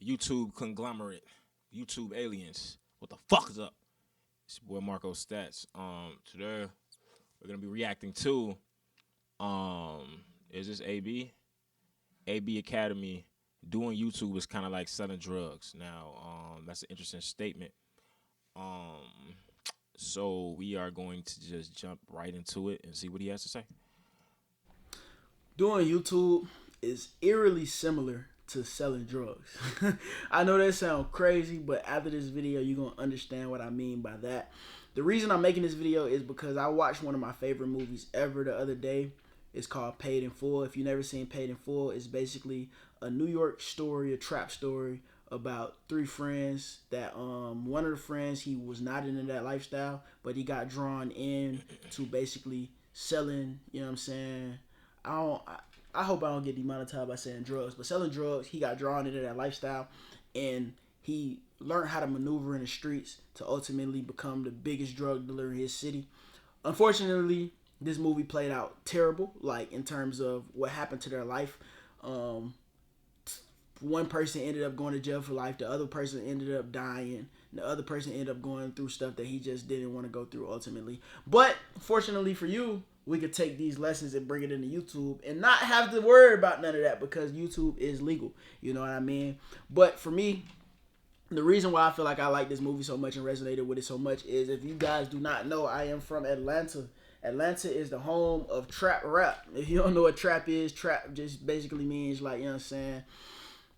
YouTube conglomerate, YouTube aliens. What the fuck is up? It's your boy Marko Stats. Today we're gonna be reacting to is this AB? AB Academy. Doing YouTube is kind of like selling drugs. Now, that's an interesting statement. Um, so we are going to just jump right into it and see what he has to say. Doing YouTube is eerily similar to selling drugs. I know that sounds crazy, but after this video, you're going to understand what I mean by that. The reason I'm making this video is because I watched one of my favorite movies ever the other day. It's called Paid in Full. If you've never seen Paid in Full, it's basically a New York story, a trap story about three friends that one of the friends, he was not into that lifestyle, but he got drawn in to basically selling, you know what I'm saying? I don't I hope I don't get demonetized by saying drugs, but selling drugs, he got drawn into that lifestyle and he learned how to maneuver in the streets to ultimately become the biggest drug dealer in his city. Unfortunately, this movie played out terrible, like in terms of what happened to their life. One person ended up going to jail for life. The other person ended up dying. The other person ended up going through stuff that he just didn't want to go through ultimately. But fortunately for you, we could take these lessons and bring it into YouTube and not have to worry about none of that because YouTube is legal. You know what I mean? But for me, the reason why I feel like I like this movie so much and resonated with it so much is, if you guys do not know, I am from Atlanta. Atlanta is the home of trap rap. If you don't know what trap is, trap just basically means, like, you know what I'm saying?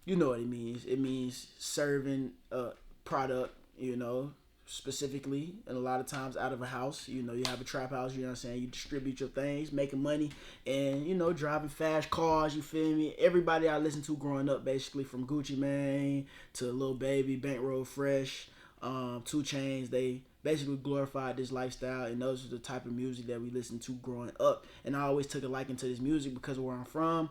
You know what it means. It means serving a product, you know, specifically, and a lot of times out of a house. You know, you have a trap house, you know what I'm saying? You distribute your things, making money, and, you know, driving fast cars, you feel me? Everybody I listened to growing up, basically, from Gucci Mane to Lil Baby, Bankroll Fresh, 2 Chainz, they basically glorified this lifestyle, and those are the type of music that we listened to growing up. And I always took a liking to this music because of where I'm from.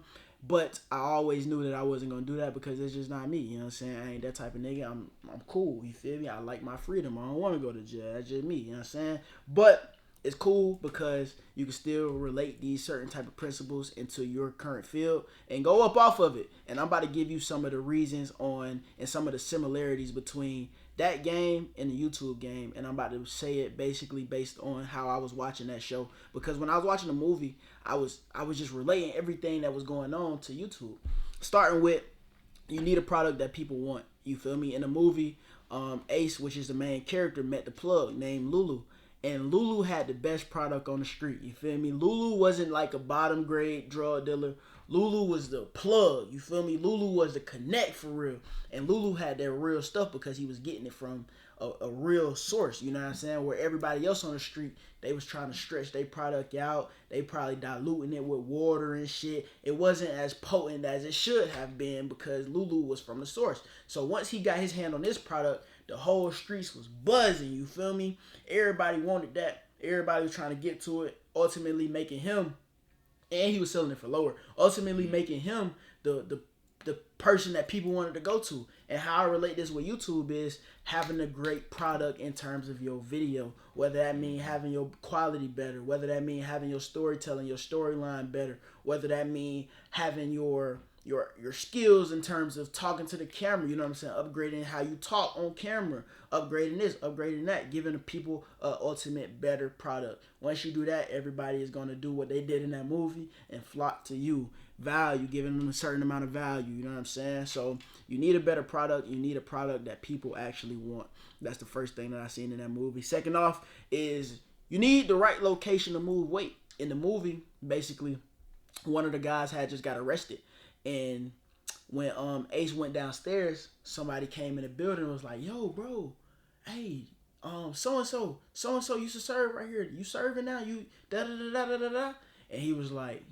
But I always knew that I wasn't gonna do that because it's just not me. You know what I'm saying? I ain't that type of nigga. I'm cool. You feel me? I like my freedom. I don't want to go to jail. That's just me. You know what I'm saying? But it's cool because you can still relate these certain type of principles into your current field and go up off of it. And I'm about to give you some of the reasons on and some of the similarities between that game and the YouTube game, and I'm about to say it basically based on how I was watching that show. Because when I was watching the movie, I was just relating everything that was going on to YouTube. Starting with, you need a product that people want. You feel me? In the movie, Ace, which is the main character, met the plug named Lulu. And Lulu had the best product on the street. You feel me? Lulu wasn't like a bottom grade drug dealer. Lulu was the plug. You feel me? Lulu was the connect for real. And Lulu had that real stuff because he was getting it from a real source. You know what I'm saying? Where everybody else on the street, they was trying to stretch their product out. They probably diluting it with water and shit. It wasn't as potent as it should have been because Lulu was from the source. So once he got his hand on this product, the whole streets was buzzing. You feel me? Everybody wanted that. Everybody was trying to get to it. Ultimately making him, and he was selling it for lower, ultimately making him the person that people wanted to go to. And how I relate this with YouTube is having a great product in terms of your video, whether that mean having your quality better, whether that mean having your storytelling, your storyline better, whether that mean having your skills in terms of talking to the camera, you know what I'm saying, upgrading how you talk on camera, upgrading this, upgrading that, giving the people an ultimate better product. Once you do that, everybody is going to do what they did in that movie and flock to you. Value, giving them a certain amount of value, you know what I'm saying? So you need a better product. You need a product that people actually want. That's the first thing that I seen in that movie. Second off is you need the right location to move weight. In the movie, basically, one of the guys had just got arrested. And when Ace went downstairs, somebody came in the building and was like, "Yo, bro, hey, so and so used to serve right here. You serving now? You da da da da da da." And he was like,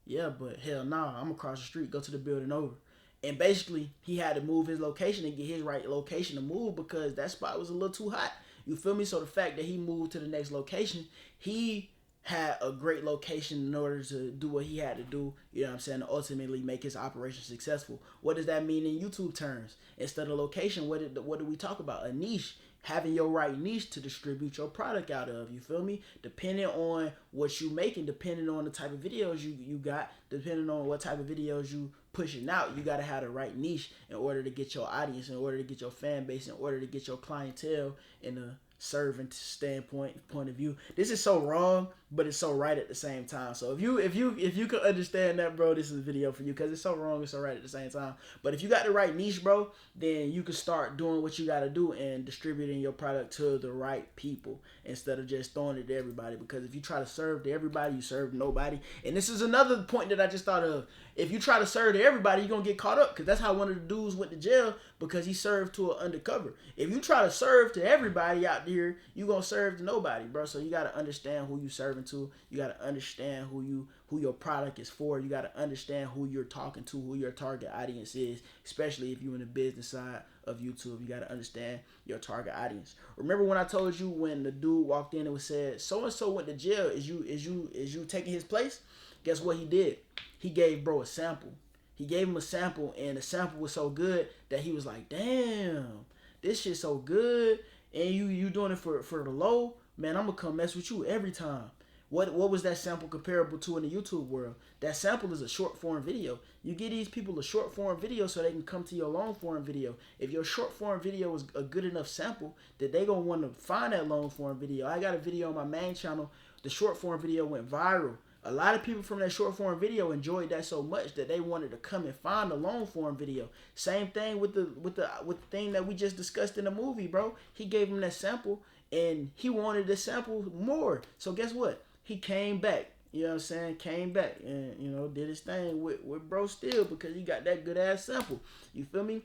"Yeah, but hell nah, I'm across the street. Go to the building over." And basically, he had to move his location and get his right location to move because that spot was a little too hot. You feel me? So the fact that he moved to the next location, he had a great location in order to do what he had to do, you know what I'm saying, to ultimately make his operation successful. What does that mean in YouTube terms? Instead of location, what do we talk about? A niche. Having your right niche to distribute your product out of, you feel me? Depending on what you making, depending on the type of videos you got, depending on what type of videos you pushing out, you gotta have the right niche in order to get your audience, in order to get your fan base, in order to get your clientele in a servant standpoint point of view. This is so wrong, but it's so right at the same time. So if you could understand that, bro, this is a video for you because it's so wrong, it's so right at the same time. But if you got the right niche, bro, then you can start doing what you got to do and distributing your product to the right people instead of just throwing it to everybody. Because if you try to serve to everybody, you serve nobody. And this is another point that I just thought of. If you try to serve to everybody, you're gonna get caught up because that's how one of the dudes went to jail because he served to an undercover. If you try to serve to everybody out there, you gonna serve to nobody, bro. So you gotta understand who you serving to. You gotta understand who your product is for. You gotta understand who you're talking to, who your target audience is, especially if you're in the business side of YouTube. You gotta understand your target audience. Remember when I told you when the dude walked in and was said so and so went to jail? Is you taking his place? Guess what he did? He gave bro a sample. He gave him a sample, and the sample was so good that he was like, "Damn, this shit's so good." And you doing it for the low, man. I'm gonna come mess with you every time. What was that sample comparable to in the YouTube world? That sample is a short form video. You give these people a short form video so they can come to your long form video. If your short form video is a good enough sample, that they gonna want to find that long form video. I got a video on my main channel. The short form video went viral. A lot of people from that short form video enjoyed that so much that they wanted to come and find the long form video. Same thing with the thing that we just discussed in the movie, bro. He gave him that sample and he wanted the sample more. So guess what? He came back. You know what I'm saying? Came back and did his thing with bro still because he got that good ass sample. You feel me?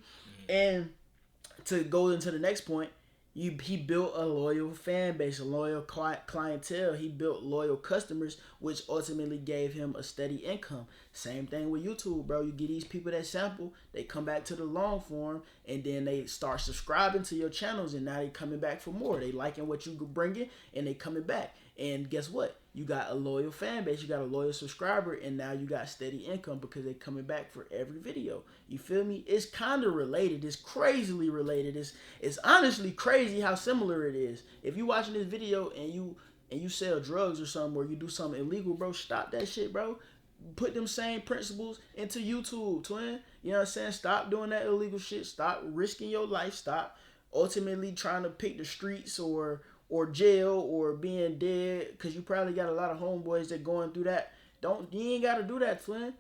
And to go into the next point, he built a loyal fan base, a loyal clientele. He built loyal customers, which ultimately gave him a steady income. Same thing with YouTube, bro. You get these people that sample, they come back to the long form, and then they start subscribing to your channels, and now they coming back for more. They liking what you bringing, and they coming back. And guess what? You got a loyal fan base, you got a loyal subscriber, and now you got steady income because they coming back for every video. You feel me? It's kind of related. It's crazily related. It's honestly crazy how similar it is. If you watching this video and you sell drugs or something, or you do something illegal, bro, stop that shit, bro. Put them same principles into YouTube, twin. You know what I'm saying? Stop doing that illegal shit. Stop risking your life. Stop ultimately trying to pick the streets or jail or being dead because you probably got a lot of homeboys that going through that. You ain't got to do that, twin.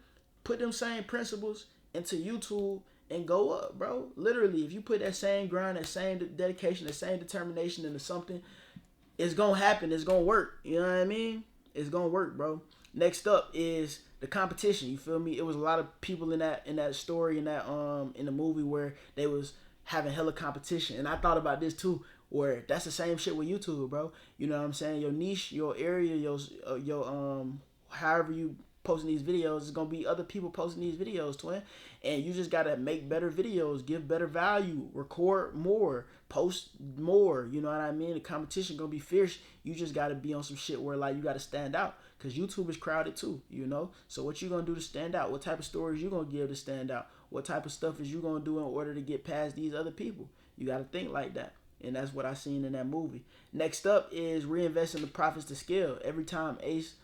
Put them same principles into YouTube and go up, bro. Literally, if you put that same grind, that same dedication, that same determination into something, it's gonna happen. It's gonna work. You know what I mean? It's gonna work, bro. Next up is the competition. You feel me? It was a lot of people in that story in the movie where they was having hella competition, and I thought about this too. Where that's the same shit with YouTube, bro. You know what I'm saying? Your niche, your area, your however you posting these videos, is gonna be other people posting these videos, twin. And you just gotta make better videos, give better value, record more, post more. You know what I mean? The competition gonna be fierce. You just gotta be on some shit where like you gotta stand out, cause YouTube is crowded too. You know. So what you gonna do to stand out? What type of stories you gonna give to stand out? What type of stuff is you gonna do in order to get past these other people? You gotta think like that. And that's what I seen in that movie. Next up is reinvesting the profits to scale. Every time Ace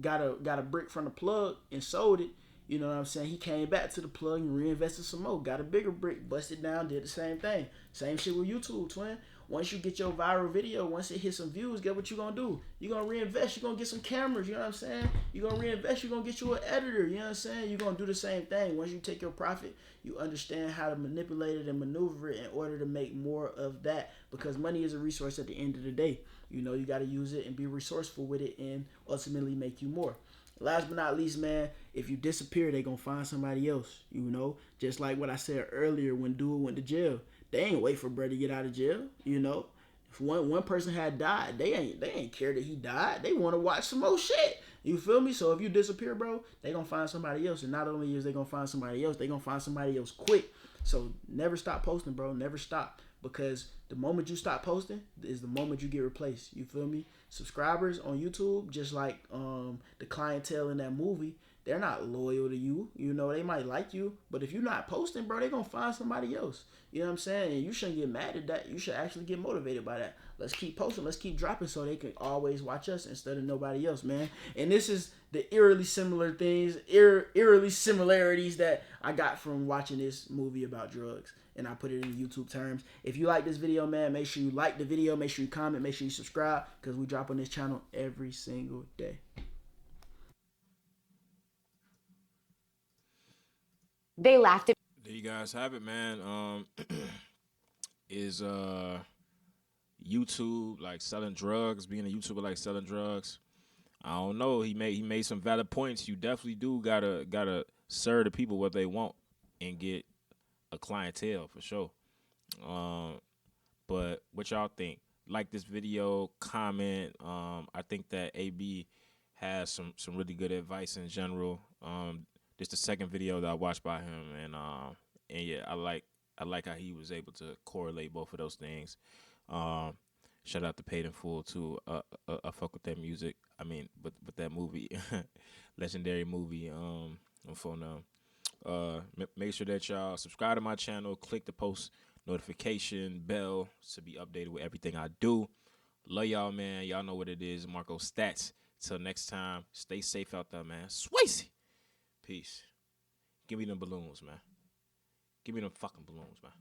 got a brick from the plug and sold it, you know what I'm saying? He came back to the plug and reinvested some more. Got a bigger brick, busted down, did the same thing. Same shit with YouTube, twin. Once you get your viral video, once it hits some views, get what you gonna do? You gonna reinvest. You gonna get some cameras. You know what I'm saying? You gonna reinvest. You gonna get you an editor. You know what I'm saying? You gonna do the same thing. Once you take your profit, you understand how to manipulate it and maneuver it in order to make more of that. Because money is a resource at the end of the day. You know, you got to use it and be resourceful with it and ultimately make you more. Last but not least, man, if you disappear, they gonna find somebody else. You know, just like what I said earlier when dude went to jail. They ain't wait for Brett to get out of jail. You know, if one person had died, they ain't care that he died. They want to watch some more shit. You feel me? So if you disappear, bro, they gonna find somebody else. And not only is they gonna find somebody else, they gonna find somebody else quick. So never stop posting, bro. Never stop. Because the moment you stop posting is the moment you get replaced. You feel me? Subscribers on YouTube, just like the clientele in that movie, they're not loyal to you. You know, they might like you, but if you're not posting, bro, they're gonna find somebody else. You know what I'm saying? And you shouldn't get mad at that. You should actually get motivated by that. Let's keep posting. Let's keep dropping so they can always watch us instead of nobody else, man. And this is the eerily similar things, eerily similarities that I got from watching this movie about drugs. And I put it in YouTube terms. If you like this video, man, make sure you like the video. Make sure you comment. Make sure you subscribe because we drop on this channel every single day. They laughed at There you guys have it, man. Is YouTube like selling drugs? Being a YouTuber like selling drugs? I don't know. He made some valid points. You definitely do gotta serve the people what they want and get a clientele for sure. Um, but what y'all think? Like this video, comment. I think that AB has some really good advice in general. This the second video that I watched by him, and yeah, I like how he was able to correlate both of those things. Um, Shout out to Paid in Full too. I fuck with that music. I mean, with that movie, legendary movie. On phone now. Make sure that y'all subscribe to my channel, click the post notification bell to be updated with everything I do. Love y'all, man. Y'all know what it is. Marko Stats. Till next time, stay safe out there, man. Swayze. Peace. Give me them balloons, man. Give me them fucking balloons, man.